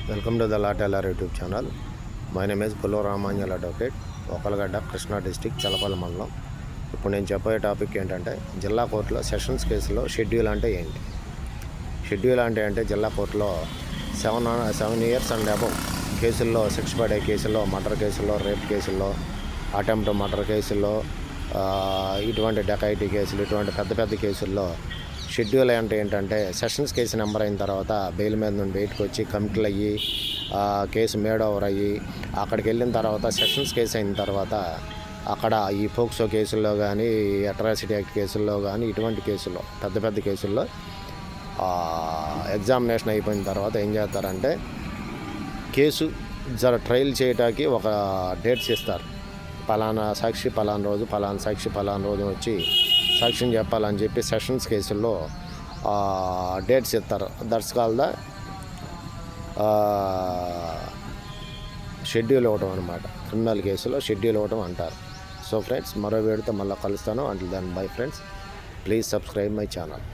Welcome to the law tailor YouTube channel. My name is Kullo Ramanjal advocate, Okalagadda, Krishna district, Chalapalli మండలం. ఇప్పుడు నేను చెప్పే టాపిక్ ఏంటంటే, జిల్లా కోర్టులో సెషన్స్ కేసులో షెడ్యూల్ అంటే ఏంటి. షెడ్యూల్ అంటే జిల్లా కోర్టులో 7 years అండ్ అబవ్ కేసుల్లో, శిక్ష పడే కేసుల్లో, మర్డర్ కేసుల్లో, రేప్ కేసుల్లో, అటెంప్ట్ మర్డర్ కేసుల్లో, ఇటువంటి డకైటీ కేసులు, ఇటువంటి పెద్ద కేసుల్లో షెడ్యూల్ అంటే ఏంటంటే, సెషన్స్ కేసు నెంబర్ అయిన తర్వాత బెయిల్ మీద నుండి బయటకు వచ్చి కమిటీలు అయ్యి కేసు మేడ్ ఓవర్ అయ్యి అక్కడికి వెళ్ళిన తర్వాత సెషన్స్ కేసు అయిన తర్వాత అక్కడ ఈ పోక్సో కేసుల్లో కానీ, అట్రాసిటీ యాక్ట్ కేసుల్లో కానీ, ఇటువంటి కేసుల్లో పెద్ద కేసుల్లో ఎగ్జామినేషన్ అయిపోయిన తర్వాత ఏం చేస్తారంటే, కేసు ట్రయల్ చేయడానికి ఒక డేట్స్ ఇస్తారు. పలానా సాక్షి పలానా రోజు, పలానా సాక్షి పలానా రోజు వచ్చి సాక్ష్యం చెప్పాలని చెప్పి సెషన్స్ కేసుల్లో డేట్స్ ఇస్తారు. దట్స్ కాల్ ద షెడ్యూల్ ఇవ్వటం అనమాట. క్రిమినల్ కేసులో షెడ్యూల్ ఇవ్వటం అంటారు. సో ఫ్రెండ్స్, మరో వీడియోతో మళ్ళీ కలుస్తాను. Until then bye friends, please subscribe my channel.